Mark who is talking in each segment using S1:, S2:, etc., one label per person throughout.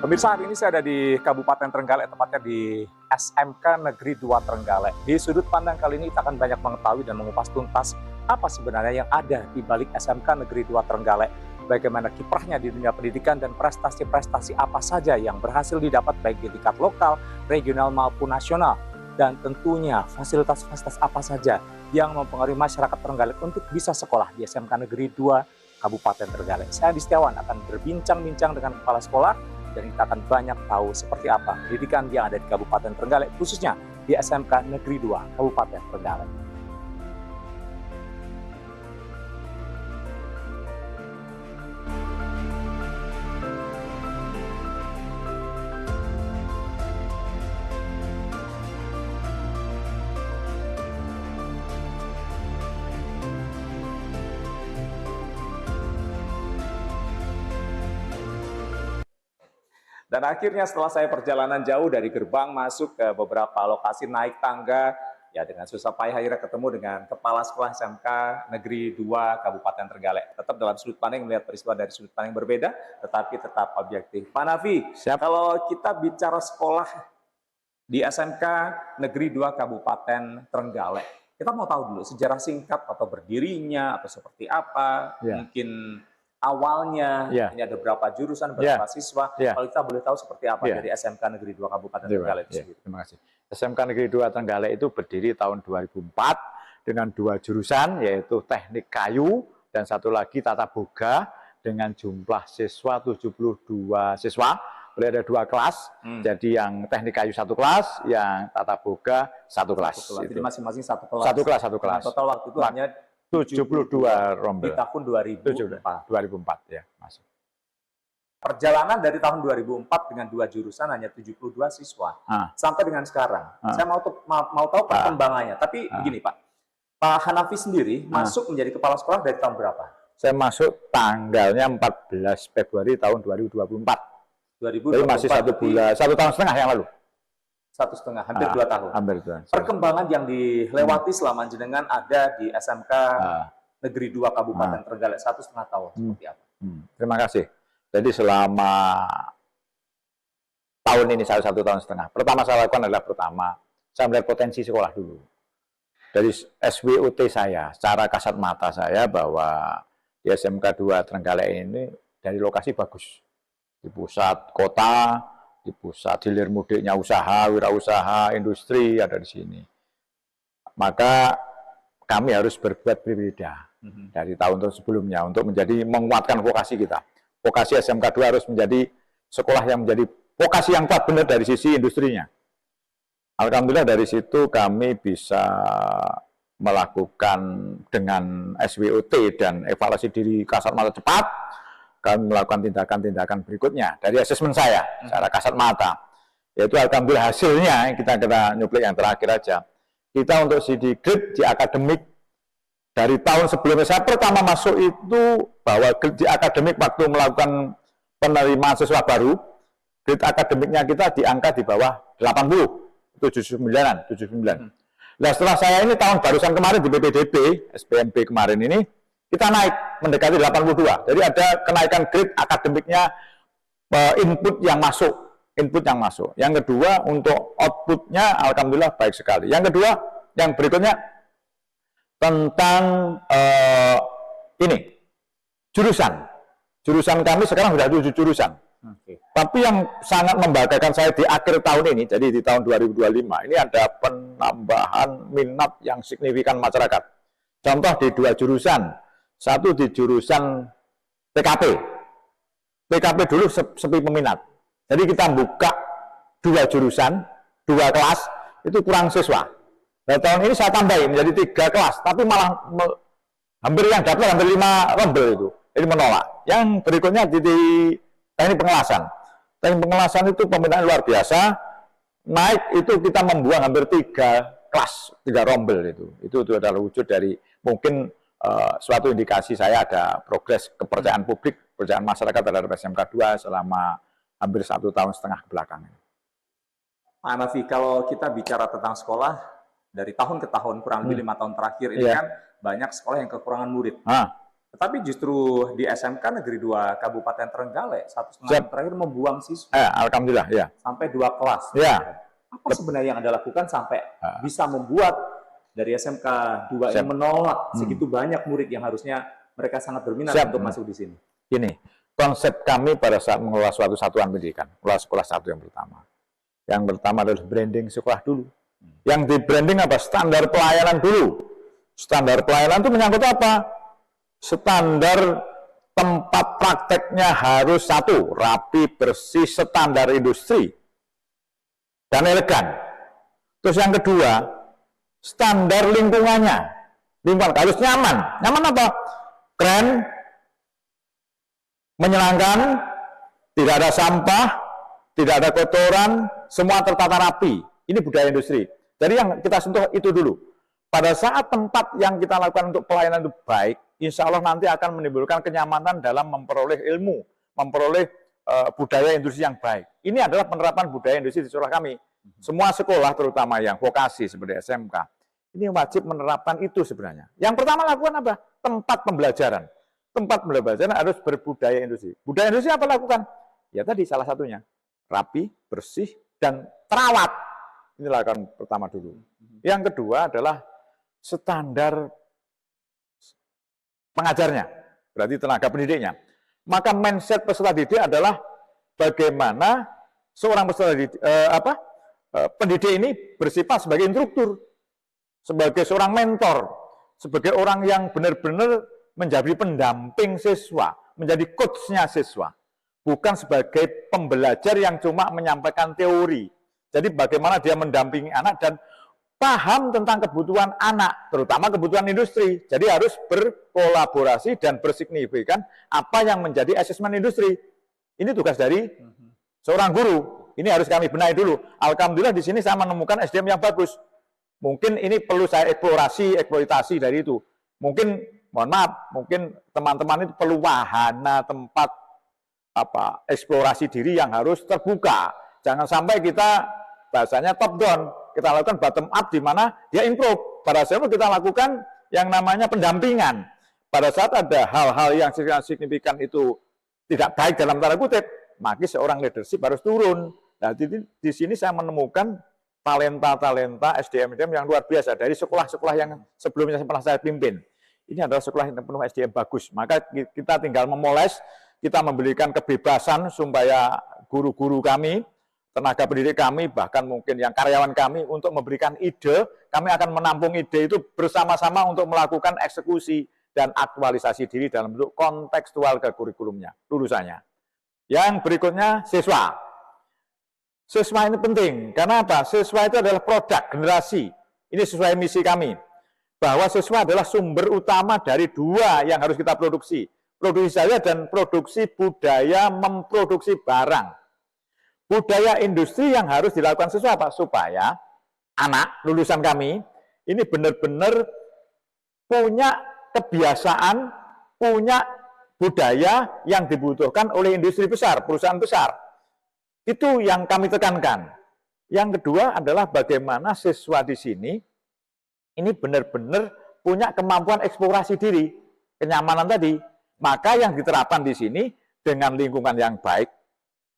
S1: Pemirsa, hari ini saya ada di Kabupaten Trenggalek, tepatnya di SMK Negeri 2 Trenggalek. Di sudut pandang kali ini kita akan banyak mengetahui dan mengupas tuntas apa sebenarnya yang ada di balik SMK Negeri 2 Trenggalek. Bagaimana kiprahnya di dunia pendidikan dan prestasi-prestasi apa saja yang berhasil didapat baik di tingkat lokal, regional maupun nasional. Dan tentunya fasilitas-fasilitas apa saja yang mempengaruhi masyarakat Trenggalek untuk bisa sekolah di SMK Negeri 2 Kabupaten Trenggalek. Saya Andi Setiawan akan berbincang-bincang dengan kepala sekolah dan kita akan banyak tahu seperti apa pendidikan yang ada di Kabupaten Trenggalek, khususnya di SMK Negeri 2 Kabupaten Trenggalek. Dan akhirnya setelah saya perjalanan jauh dari gerbang masuk ke beberapa lokasi naik tangga, ya dengan susah payah akhirnya ketemu dengan Kepala Sekolah SMK Negeri 2 Kabupaten Trenggalek. Tetap dalam sudut pandang melihat peristiwa dari sudut pandang yang berbeda, tetapi tetap objektif. Pak Nafi, kalau kita bicara sekolah di SMK Negeri 2 Kabupaten Trenggalek, kita mau tahu dulu sejarah singkat atau berdirinya, atau seperti apa, mungkin awalnya, ini ada berapa jurusan, berapa siswa, kalau kita boleh tahu seperti apa dari SMK Negeri 2 Kabupaten Trenggalek.
S2: Terima kasih. SMK Negeri 2 Trenggalek itu berdiri tahun 2004 dengan 2 jurusan, yaitu teknik kayu dan satu lagi tata boga dengan jumlah siswa 72 siswa. Boleh ada 2 kelas, jadi yang teknik kayu 1 kelas, yang tata boga 1 kelas.
S1: Jadi masing-masing 1 kelas.
S2: 1 kelas, 1 kelas.
S1: Total waktu itu hanya
S2: 72 rombel.
S1: Di tahun 2004
S2: ya, masuk.
S1: Perjalanan dari tahun 2004 dengan 2 jurusan hanya 72 siswa. Sampai dengan sekarang. Saya mau tahu perkembangannya. Tapi begini Pak, Pak Hanafi sendiri masuk menjadi kepala sekolah dari tahun berapa?
S2: Saya masuk tanggalnya 14 Februari tahun 2024.
S1: 2024.
S2: Jadi masih 1 bulan, 1 tahun setengah yang lalu.
S1: 1,5, hampir 2 tahun.
S2: Hampir 2 tahun.
S1: Perkembangan yang dilewati selama jenengan ada di SMK Negeri 2 Kabupaten Trenggalek 1,5 tahun, seperti apa?
S2: Terima kasih. Jadi selama tahun ini saya 1 tahun setengah. Pertama saya lakukan adalah saya melihat potensi sekolah dulu. Dari SWOT saya, secara kasat mata saya bahwa di SMK 2 Trenggalek ini dari lokasi bagus. Di pusat kota, di pusat hilir mudiknya usaha, wirausaha, industri ada di sini. Maka kami harus berbuat berbeda dari tahun sebelumnya untuk menguatkan vokasi kita. Vokasi SMK 2 harus menjadi sekolah yang menjadi vokasi yang kuat benar dari sisi industrinya. Alhamdulillah dari situ kami bisa melakukan dengan SWOT dan evaluasi diri kasat mata cepat. Kami melakukan tindakan-tindakan berikutnya dari asesmen saya secara kasat mata, yaitu alhamdulillah hasilnya kita nyuplik yang terakhir aja. Kita untuk CD grade di akademik dari tahun sebelumnya saya pertama masuk itu bahwa grade di akademik waktu melakukan penerimaan siswa baru, grade akademiknya kita diangkat di bawah 80, itu 79. Nah setelah saya ini tahun barusan kemarin di PPDB, SPMB kemarin ini, kita naik mendekati 82. Jadi ada kenaikan grade akademiknya, input yang masuk. Yang kedua untuk outputnya alhamdulillah baik sekali. Yang kedua, yang berikutnya tentang jurusan. Jurusan kami sekarang sudah 7 jurusan. Tapi yang sangat membanggakan saya di akhir tahun ini, jadi di tahun 2025, ini ada penambahan minat yang signifikan masyarakat. Contoh di 2 jurusan. Satu di jurusan PKP. PKP dulu sepi peminat. Jadi kita buka 2 jurusan, 2 kelas, itu kurang siswa. Nah, tahun ini saya tambahin menjadi 3 kelas, tapi malah hampir yang dapat hampir 5 rombel itu. Jadi menolak. Yang berikutnya di teknik pengelasan. Teknik pengelasan itu peminatnya luar biasa. Naik itu kita membuang hampir 3 kelas, 3 rombel itu. Itu adalah wujud dari mungkin suatu indikasi saya ada progres kepercayaan publik, kepercayaan masyarakat terhadap SMK 2 selama hampir 1 tahun setengah belakangan.
S1: Pak Hanafi, kalau kita bicara tentang sekolah dari tahun ke tahun, kurang lebih 5 tahun terakhir ini kan banyak sekolah yang kekurangan murid. Tetapi justru di SMK Negeri 2 Kabupaten Trenggalek 1,5 tahun terakhir membuang siswa
S2: Alhamdulillah, ya.
S1: sampai 2 kelas.
S2: Ya.
S1: Apa sebenarnya yang Anda lakukan sampai bisa membuat dari SMK 2 ini menolak segitu banyak murid yang harusnya mereka sangat berminat untuk masuk di sini?
S2: Ini konsep kami pada saat mengelola suatu satuan pendidikan, mengelola sekolah satu yang pertama. Yang pertama adalah branding sekolah dulu. Yang di branding apa? Standar pelayanan dulu. Standar pelayanan itu menyangkut apa? Standar tempat prakteknya harus satu, rapi, bersih, standar industri, dan elegan. Terus yang kedua, standar lingkungannya. Lingkungan harus nyaman. Nyaman apa? Keren, menyenangkan, tidak ada sampah, tidak ada kotoran, semua tertata rapi. Ini budaya industri. Jadi yang kita sentuh itu dulu. Pada saat tempat yang kita lakukan untuk pelayanan itu baik, insya Allah nanti akan menimbulkan kenyamanan dalam memperoleh ilmu, memperoleh budaya industri yang baik. Ini adalah penerapan budaya industri di sekolah kami. Semua sekolah, terutama yang vokasi seperti SMK, ini wajib menerapkan itu sebenarnya. Yang pertama lakukan apa? Tempat pembelajaran. Tempat pembelajaran harus berbudaya industri. Budaya industri apa lakukan? Ya tadi salah satunya, rapi, bersih, dan terawat. Ini lakukan pertama dulu. Yang kedua adalah standar pengajarnya, berarti tenaga pendidiknya. Maka mindset peserta didik adalah bagaimana seorang peserta didik, pendidik ini bersifat sebagai instruktur, sebagai seorang mentor, sebagai orang yang benar-benar menjadi pendamping siswa, menjadi coach-nya siswa, bukan sebagai pembelajar yang cuma menyampaikan teori. Jadi bagaimana dia mendampingi anak dan paham tentang kebutuhan anak, terutama kebutuhan industri. Jadi harus berkolaborasi dan bersignifikan apa yang menjadi asesmen industri. Ini tugas dari seorang guru. Ini harus kami benahi dulu. Alhamdulillah di sini saya menemukan SDM yang bagus. Mungkin ini perlu saya eksploitasi dari itu. Mungkin, mohon maaf, mungkin teman-teman itu perlu wahana, tempat eksplorasi diri yang harus terbuka. Jangan sampai kita bahasanya top down, kita lakukan bottom up di mana dia improve. Pada saat itu kita lakukan yang namanya pendampingan. Pada saat ada hal-hal yang signifikan itu tidak baik dalam tanda kutip, maka seorang leadership harus turun. Nah, di sini saya menemukan talenta-talenta SDM yang luar biasa dari sekolah-sekolah yang sebelumnya pernah saya pimpin. Ini adalah sekolah yang penuh SDM bagus. Maka kita tinggal memoles, kita memberikan kebebasan supaya guru-guru kami, tenaga pendidik kami, bahkan mungkin yang karyawan kami untuk memberikan ide, kami akan menampung ide itu bersama-sama untuk melakukan eksekusi dan aktualisasi diri dalam bentuk kontekstual ke kurikulumnya, lulusannya. Yang berikutnya, siswa. Siswa ini penting, karena apa? Siswa itu adalah produk generasi. Ini sesuai misi kami, bahwa siswa adalah sumber utama dari dua yang harus kita produksi. Produksi saya dan produksi budaya memproduksi barang. Budaya industri yang harus dilakukan siswa apa? Supaya anak lulusan kami ini benar-benar punya kebiasaan, punya budaya yang dibutuhkan oleh industri besar, perusahaan besar. Itu yang kami tekankan. Yang kedua adalah bagaimana siswa di sini ini benar-benar punya kemampuan eksplorasi diri, kenyamanan tadi. Maka yang diterapkan di sini dengan lingkungan yang baik,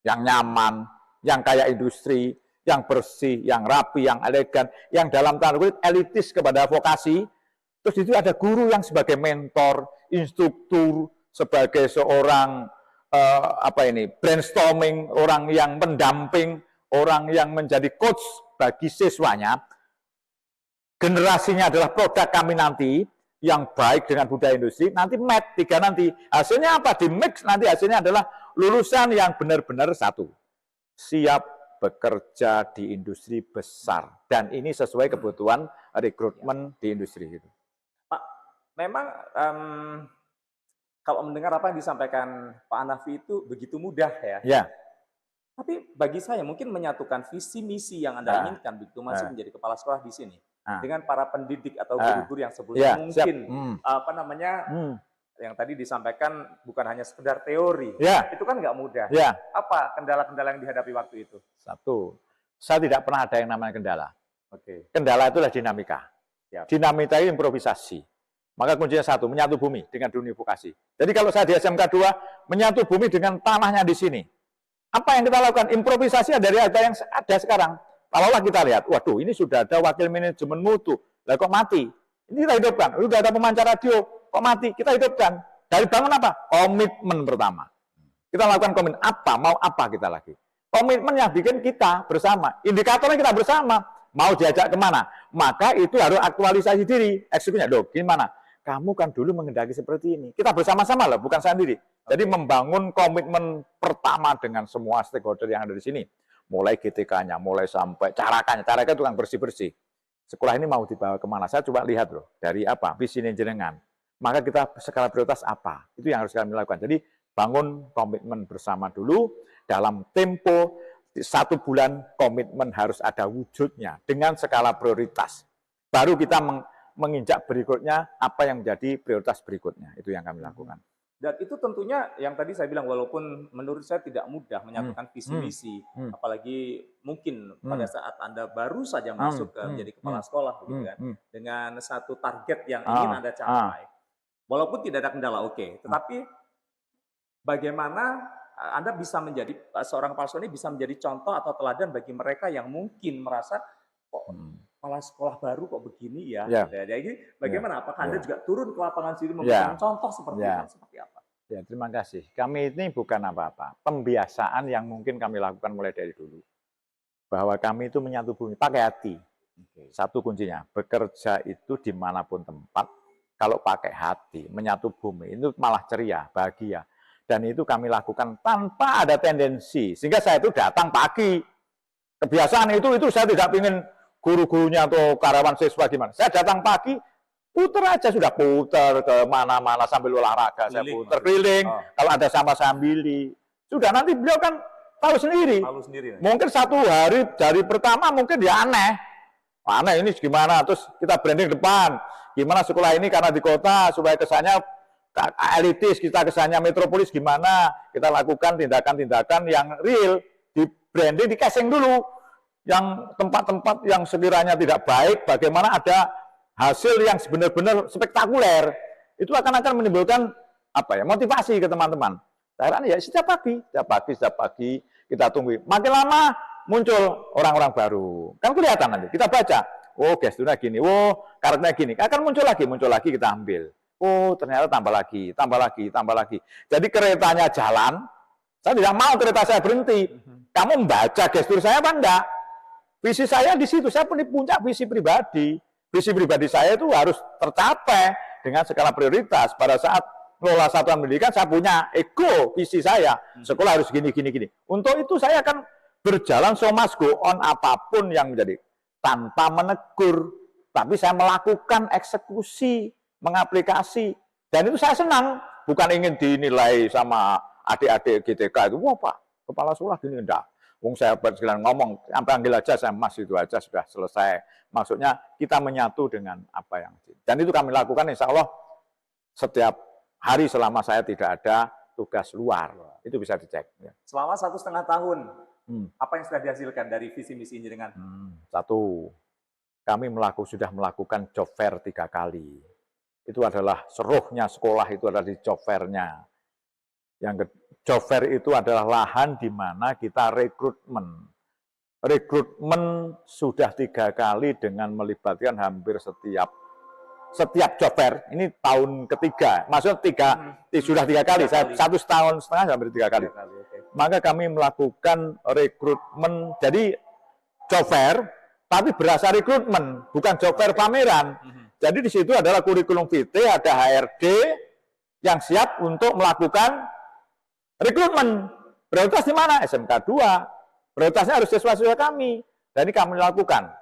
S2: yang nyaman, yang kayak industri, yang bersih, yang rapi, yang elegan, yang dalam tanda kutip elitis kepada vokasi. Terus itu ada guru yang sebagai mentor, instruktur, sebagai seorang brainstorming, orang yang pendamping, orang yang menjadi coach bagi siswanya. Generasinya adalah produk kami nanti yang baik dengan budaya industri. Nanti match 3 nanti. Hasilnya apa? Di mix nanti hasilnya adalah lulusan yang benar-benar satu. Siap bekerja di industri besar. Dan ini sesuai kebutuhan rekrutmen di industri itu.
S1: Pak, memang kalau mendengar apa yang disampaikan Pak Hanafi itu begitu mudah ya.
S2: Ya.
S1: Tapi bagi saya mungkin menyatukan visi misi yang Anda inginkan begitu masuk menjadi kepala sekolah di sini dengan para pendidik atau guru-guru yang sebelumnya mungkin yang tadi disampaikan bukan hanya sekedar teori, itu kan nggak mudah. Apa kendala-kendala yang dihadapi waktu itu?
S2: Satu, saya tidak pernah ada yang namanya kendala.
S1: Oke.
S2: Kendala itulah dinamika. Dinamika itu improvisasi. Maka kuncinya satu, menyatu bumi dengan dunia vokasi. Jadi kalau saya di SMK 2, menyatu bumi dengan tanahnya di sini. Apa yang kita lakukan? Improvisasi dari apa yang ada sekarang. Kalaulah kita lihat, waduh ini sudah ada wakil manajemen mutu, lah kok mati? Ini kita hidupkan. Sudah ada pemancar radio, kok mati? Kita hidupkan. Dari bangun apa? Komitmen pertama. Kita lakukan komitmen apa, mau apa kita lagi. Komitmen yang bikin kita bersama. Indikatornya kita bersama. Mau diajak kemana? Maka itu harus aktualisasi diri. Eksekusinya, loh gimana? Kamu kan dulu menghendaki seperti ini. Kita bersama-sama loh, bukan sendiri. Jadi membangun komitmen pertama dengan semua stakeholder yang ada di sini. Mulai GTK-nya, mulai sampai carakannya. Carakan tukang bersih-bersih. Sekolah ini mau dibawa kemana? Saya coba lihat loh. Dari apa? Visi jenengan. Maka kita skala prioritas apa? Itu yang harus kami lakukan. Jadi bangun komitmen bersama dulu. Dalam tempo 1 bulan komitmen harus ada wujudnya. Dengan skala prioritas. Baru kita menginjak berikutnya apa yang menjadi prioritas berikutnya. Itu yang kami lakukan.
S1: Dan itu tentunya yang tadi saya bilang, walaupun menurut saya tidak mudah menyatukan visi misi, apalagi mungkin pada saat Anda baru saja masuk ke menjadi kepala sekolah, gitu kan, dengan satu target yang ingin Anda capai. Walaupun tidak ada kendala, oke. Tetapi bagaimana Anda bisa menjadi, seorang kepala sekolah ini bisa menjadi contoh atau teladan bagi mereka yang mungkin merasa, kok kepala sekolah baru kok begini ya. Jadi bagaimana? Apakah Anda juga turun ke lapangan sendiri memberikan contoh seperti itu? Seperti apa?
S2: Ya, terima kasih. Kami ini bukan apa-apa. Pembiasaan yang mungkin kami lakukan mulai dari dulu. Bahwa kami itu menyatu bumi pakai hati. Satu kuncinya, bekerja itu dimanapun tempat, kalau pakai hati, menyatu bumi, itu malah ceria, bahagia. Dan itu kami lakukan tanpa ada tendensi. Sehingga saya itu datang pagi. Kebiasaan itu saya tidak ingin guru-gurunya atau karyawan siswa gimana. Saya datang pagi, puter aja sudah, puter ke mana-mana sambil olahraga, saya puter keliling. Kalau ada sampah saya ambil. Sudah, nanti beliau kan tahu sendiri. Mungkin 1 hari dari pertama mungkin dia aneh. Aneh ini gimana? Terus kita branding depan. Gimana sekolah ini karena di kota supaya kesannya elitis, kita kesannya metropolis gimana? Kita lakukan tindakan-tindakan yang real, di branding, di casing dulu. Yang tempat-tempat yang sekiranya tidak baik, bagaimana ada hasil yang benar-benar spektakuler, itu akan menimbulkan apa ya, motivasi ke teman-teman. Akhirnya ya setiap pagi kita tunggu. Makin lama muncul orang-orang baru, kan kelihatan nanti. Kita baca, oh gesturnya gini, oh karakternya gini, akan muncul lagi kita ambil. Oh ternyata tambah lagi. Jadi keretanya jalan, saya tidak mau kereta saya berhenti. Kamu membaca gestur saya apa enggak? Visi saya di situ, saya punya visi pribadi. Visi pribadi saya itu harus tercapai dengan skala prioritas. Pada saat mengelola satuan pendidikan, saya punya ego, visi saya. Sekolah harus gini. Untuk itu saya akan berjalan so must go on apapun yang menjadi. Tanpa menegur, tapi saya melakukan eksekusi, mengaplikasi. Dan itu saya senang. Bukan ingin dinilai sama adik-adik GTK itu. Wah Pak, kepala sekolah gini, enggak. Wong saya sekalian ngomong, panggil aja saya Mas, itu aja sudah selesai. Maksudnya kita menyatu dengan apa yang. Dan itu kami lakukan insya Allah setiap hari selama saya tidak ada tugas luar. Itu bisa dicek.
S1: Selama 1,5 tahun, apa yang sudah dihasilkan dari visi misi jenengan?
S2: Satu, kami sudah melakukan job fair 3 kali. Itu adalah seruhnya sekolah, itu adalah di job fair-nya. Yang job fair itu adalah lahan di mana kita rekrutmen. Rekrutmen sudah 3 kali dengan melibatkan hampir setiap job fair. Ini tahun ketiga, maksudnya sudah 3 kali. Saya 1,5 tahun hampir 3 kali. Maka kami melakukan rekrutmen. Jadi job fair, tapi berasa rekrutmen, bukan job fair pameran. Jadi di situ adalah kurikulum vitae, ada HRD yang siap untuk melakukan rekrutmen. Prioritas di mana? SMK 2. Prioritasnya harus siswa-siswa kami. Dan ini kami lakukan.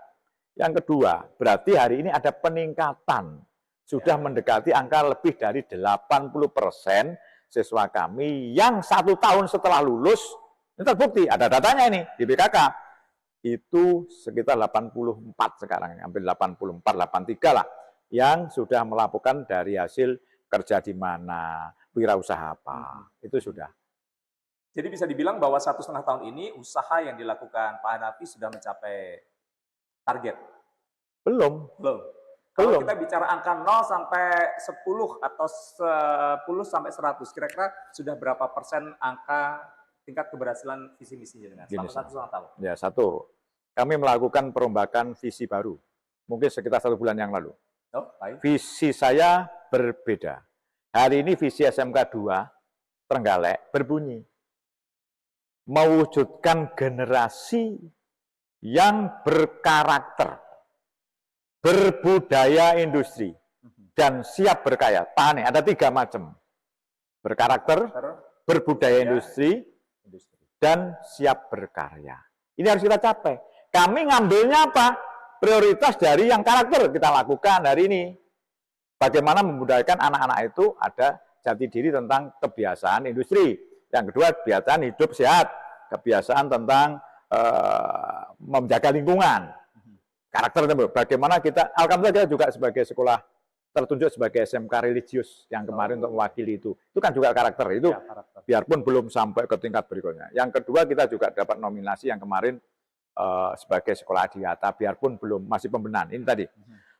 S2: Yang kedua, berarti hari ini ada peningkatan. Sudah mendekati angka lebih dari 80% siswa kami yang 1 tahun setelah lulus, ini terbukti, ada datanya ini di BKK. Itu sekitar 84 sekarang, hampir 84, 83 lah. Yang sudah melakukan dari hasil kerja di mana, wirausaha apa, itu sudah.
S1: Jadi bisa dibilang bahwa 1,5 tahun ini usaha yang dilakukan Pak Hanafi sudah mencapai target?
S2: Belum.
S1: Kalau
S2: Belum.
S1: kita bicara angka 0 sampai 10 atau 10 sampai 100, kira-kira sudah berapa persen angka tingkat keberhasilan visi misinya dengan
S2: Gini,
S1: selama 1,5 tahun?
S2: Ya, satu, kami melakukan perombakan visi baru, mungkin sekitar 1 bulan yang lalu.
S1: Oh, baik.
S2: Visi saya berbeda. Hari ini visi SMK 2 Trenggalek berbunyi, mewujudkan generasi yang berkarakter, berbudaya industri, dan siap berkaya. Tahan nih, ada 3 macam. Berkarakter, berbudaya industri, dan siap berkarya. Ini harus kita capai. Kami ngambilnya apa? Prioritas dari yang karakter kita lakukan hari ini. Bagaimana membudayakan anak-anak itu ada jati diri tentang kebiasaan industri. Yang kedua, kebiasaan hidup sehat. Kebiasaan tentang menjaga lingkungan. Karakter itu. Bagaimana kita, alhamdulillah kita juga sebagai sekolah tertunjuk sebagai SMK religius yang kemarin untuk mewakili itu. Itu kan juga karakter. Itu
S1: Ya, karakter.
S2: biarpun belum sampai ke tingkat berikutnya. Yang kedua, kita juga dapat nominasi yang kemarin sebagai sekolah adiata, biarpun belum, masih pembenahan. Ini tadi.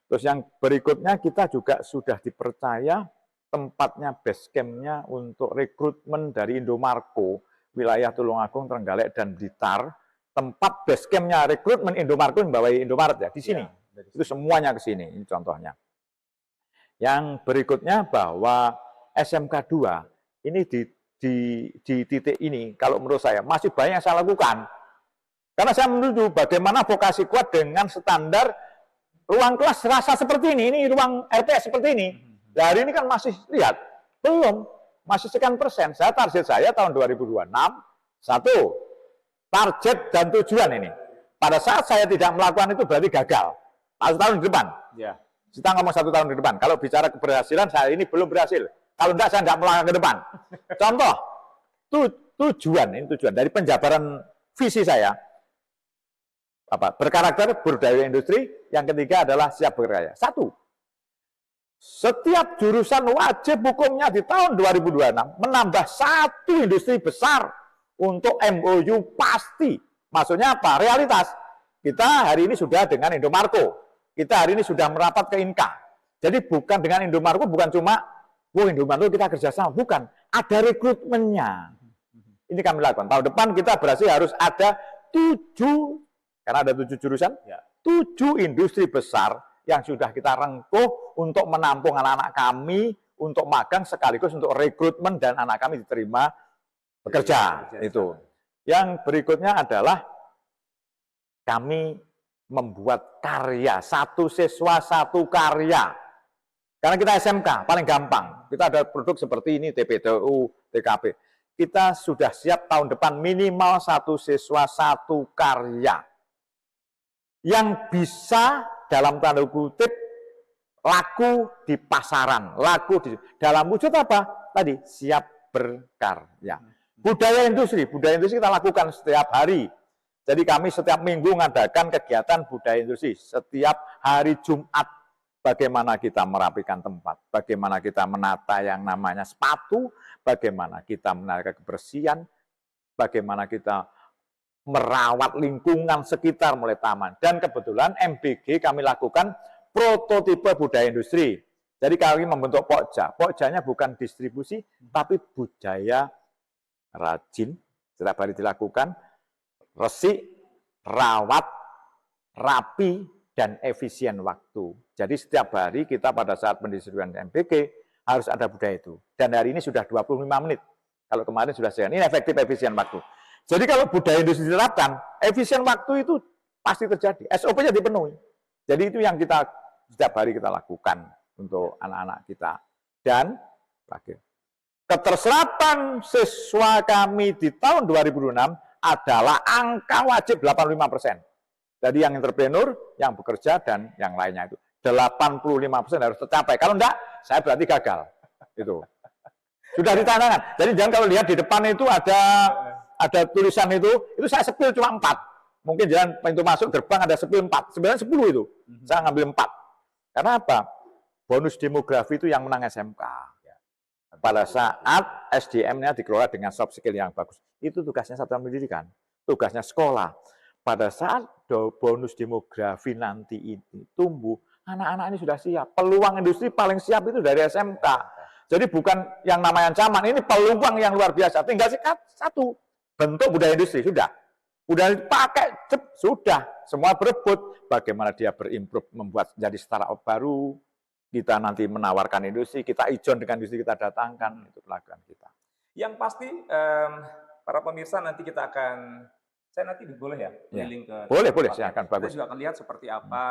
S2: Terus yang berikutnya, kita juga sudah dipercaya tempatnya, base camp-nya untuk rekrutmen dari Indomarko, wilayah Tulungagung, Trenggalek, dan Blitar. Tempat base camp-nya rekrutmen Indomarko, membawa Indomaret ya, di sini.
S1: Ya,
S2: Itu semuanya ke sini, ini contohnya. Yang berikutnya bahwa SMK 2 ini di titik ini, kalau menurut saya masih banyak yang saya lakukan. Karena saya menuju bagaimana vokasi kuat dengan standar ruang kelas rasa seperti ini ruang RPS seperti ini. Nah, hari ini kan masih, lihat, belum, masih sekian persen. Target saya tahun 2026, satu, target dan tujuan ini. Pada saat saya tidak melakukan itu berarti gagal. 1 tahun di depan.
S1: Ya.
S2: Kita ngomong 1 tahun di depan. Kalau bicara keberhasilan, saya ini belum berhasil. Kalau enggak, saya enggak melangkah ke depan. Contoh, tujuan, ini tujuan dari penjabaran visi saya. Berkarakter, berbudaya industri. Yang ketiga adalah siap berkarya. 1. Setiap jurusan wajib hukumnya di tahun 2026 menambah 1 industri besar untuk MOU pasti. Maksudnya apa? Realitas. Kita hari ini sudah dengan Indomarko. Kita hari ini sudah merapat ke INKA. Jadi bukan dengan Indomarko, bukan cuma, Indomarko kita kerjasama. Bukan. Ada rekrutmennya. Ini kami lakukan. Tahun depan kita berhasil harus ada 7, karena ada 7 jurusan, 7 industri besar yang sudah kita rengkuh untuk menampung anak-anak kami, untuk magang sekaligus untuk rekrutmen dan anak kami diterima bekerja. Itu. Yang berikutnya adalah kami membuat karya, 1 siswa 1 karya. Karena kita SMK, paling gampang. Kita ada produk seperti ini, TPTU, TKP. Kita sudah siap tahun depan minimal 1 siswa 1 karya. Yang bisa dalam tanda kutip laku di pasaran, laku dalam wujud apa? Tadi siap berkarya. Budaya industri kita lakukan setiap hari. Jadi kami setiap minggu mengadakan kegiatan budaya industri. Setiap hari Jumat, bagaimana kita merapikan tempat, bagaimana kita menata yang namanya sepatu, bagaimana kita menata kebersihan, bagaimana kita merawat lingkungan sekitar mulai taman. Dan kebetulan MBG kami lakukan prototipe budaya industri. Jadi kami membentuk Pokja. Pokjanya bukan distribusi, tapi budaya rajin, setiap hari dilakukan, resik, rawat, rapi, dan efisien waktu. Jadi setiap hari kita pada saat pendistribusian MBG harus ada budaya itu. Dan hari ini sudah 25 menit. Kalau kemarin sudah sekian. Ini efektif efisien waktu. Jadi kalau budaya industri diterapkan, efisien waktu itu pasti terjadi. SOP-nya dipenuhi. Jadi itu yang kita setiap hari kita lakukan untuk anak-anak kita. Dan keterserapan siswa kami di tahun 2006 adalah angka wajib 85%. Jadi yang entrepreneur, yang bekerja, dan yang lainnya itu. 85% harus tercapai. Kalau enggak, saya berarti gagal. Itu. Sudah ditandakan. Jadi jangan kalau lihat di depan itu ada tulisan itu saya sepil cuma 4. Mungkin jalan pintu masuk gerbang ada sepil 4. Sebenarnya 10 itu. Saya ngambil 4. Karena apa? Bonus demografi itu yang menang SMK. Pada saat SDM-nya dikelola dengan soft skill yang bagus. Itu tugasnya satuan pendidikan. Tugasnya sekolah. Pada saat bonus demografi nanti ini tumbuh, anak-anak ini sudah siap. Peluang industri paling siap itu dari SMK. Jadi bukan yang namanya ancaman, ini peluang yang luar biasa. Tinggal satu, bentuk budaya industri, sudah. Udah dipakai, sudah. Semua berebut. Bagaimana dia berimprove, membuat jadi startup baru. Kita nanti menawarkan industri, kita ijon dengan industri kita datangkan. Itu pelajaran kita.
S1: Yang pasti, para pemirsa nanti kita akan, saya nanti boleh ya, keliling ke...
S2: Boleh, silakan, bagus.
S1: Kita juga akan lihat seperti apa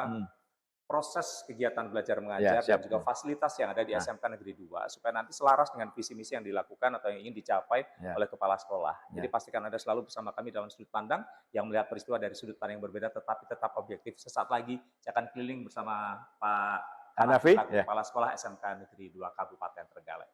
S1: proses kegiatan belajar mengajar dan juga fasilitas yang ada di SMK Negeri 2 supaya nanti selaras dengan visi misi yang dilakukan atau yang ingin dicapai oleh kepala sekolah. Jadi pastikan Anda selalu bersama kami dalam sudut pandang yang melihat peristiwa dari sudut pandang yang berbeda tetapi tetap objektif. Sesaat lagi saya akan keliling bersama Pak Hanafi, Kepala Sekolah SMK Negeri 2 Kabupaten Trenggalek.